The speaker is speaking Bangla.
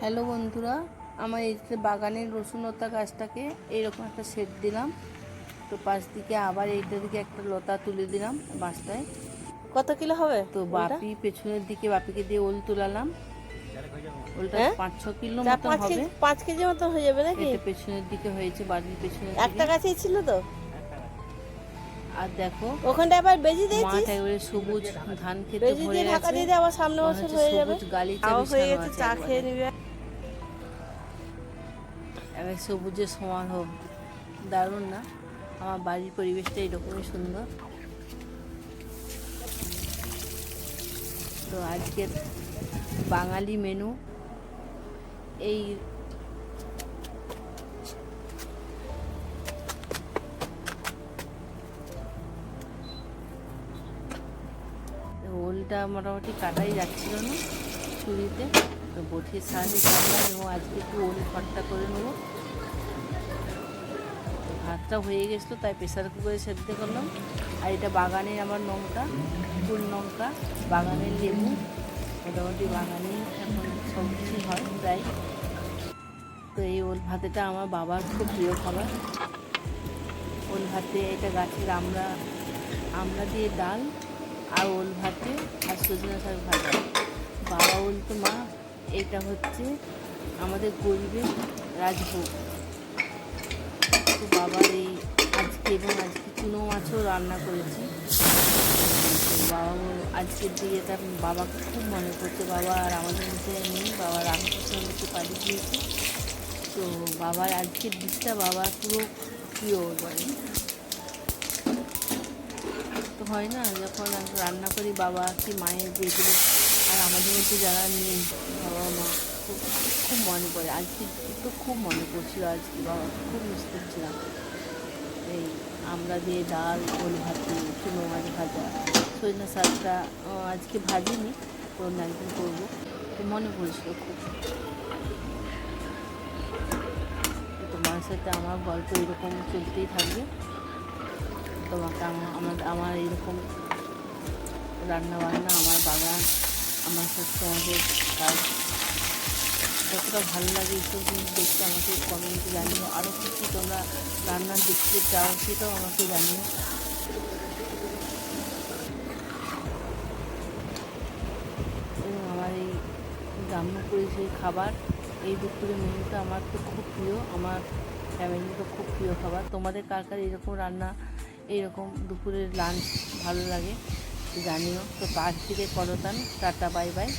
হ্যালো বন্ধুরা, আমার এই যে বাগানের রসুনলতা গাছটাকে এইরকম একটা সেট দিলাম। তো পাশ দিকে আবার এইটা দিকে একটা লতা তুলে দিলাম বাঁশটায়। কত কিলো হবে তো বাপি পেছনের দিকে বাপিকে দিয়ে ওল তুলালাম। ওলটা 5-6 কিলো মতন হবে। 5 কেজি মতো হয়ে যাবে নাকি? এটা পেছনের দিকে হয়েছে, বাড়ির পেছনের একটা দিকে। গাছেই ছিল তো। আর দেখো ওখানটা আবার বেজি মাঠ দিয়েছিস? একেবারে সবুজ, ধান খেতে বেজি ভরে দিয়ে ঢাকা গেছে। দিয়ে দে, আবার সামনে মনে বছর হচ্ছে হয়ে যাবে। সবুজ গালিচা খাওয়া হয়ে বিছানো গেছে, আছে চা একবারে। খেয়ে নিবে। এবার সবুজের সমারোহ দারুণ না? আমার বাড়ির পরিবেশটা এরকমই সুন্দর। তো আজকের বাঙালি মেনু এই ওলটা মোটামুটি কাটাই যাচ্ছিল না ছুরিতে, তো বটির সাহায্যে কাটলাম এবং আজকে একটু ওল ভর্তা করে নেবো। ভাতটা হয়ে গেছিলো তাই প্রেসার কুকারে সেদ্ধ করলাম। আর এটা বাগানের আমার লঙ্কা, ফুল লঙ্কা, বাগানের লেবু, মোটামুটি বাগানে এখন সব কিছু হয় প্রায়। তো এই ওল ভাতেটা আমার বাবার খুব প্রিয় খাবার। ওল ভাতে এটা গাছের আমড়া দিয়ে ডাল, আর ওল ভাতে আর সজনে শাক ভাজা। বাবা বলতো, মা এটা হচ্ছে আমাদের গরিবের রাজভোগ। তো বাবার এই আজকে চুনো মাছও রান্না করেছি। তো বাবা আজকের দিকে তার বাবাকে খুব মনে করছে। বাবা আর আমাদের মধ্যে নেই, বাবা রামকৃষ্ণের মধ্যে পাঠিয়ে দিয়েছে। তো বাবার আজকের দিকটা বাবা পুরো প্রিয় বলে। তো হয় না, যখন রান্না করি বাবা কি মায়ের যেগুলো, আর আমাদের মধ্যে যারা নেই বাবা মা, খুব খুব মনে পড়ে। আজকে তো খুব মনে পড়ছিল, আজকে বাবা খুব মিস করছিলাম। এই আমড়া দিয়ে ডাল, ওল ভাতে, চুনো মাছ ভাজা, সজনে শাকটা আজকে ভাজিনি, তো অন্য একদিন করবো। তো মনে পড়েছিল খুব। তোমার সাথে আমার গল্প এরকম চলতেই থাকবে। তোমাকে আমার এরকম রান্নাবান্না, আমার বাগান, আমার সাথে তোমাদের কাজ যতটা ভালো লাগে এইসব জিনিস দেখতে আমাকে কমেন্টে জানিও। আরও কিছু তোমরা রান্না দেখতে চাও সেটাও আমাকে জানিও। এবং আমার এই গ্রাম্য পরিচয় খাবার, এই দুপুরের মেনুটা আমার তো খুব প্রিয়, আমার ফ্যামিলির তো খুব প্রিয় খাবার। তোমাদের কার কার এরকম রান্না, এইরকম দুপুরের লাঞ্চ ভালো লাগে জানিও। তো পাশ থেকে করতাম, টাটা, বাই বাই।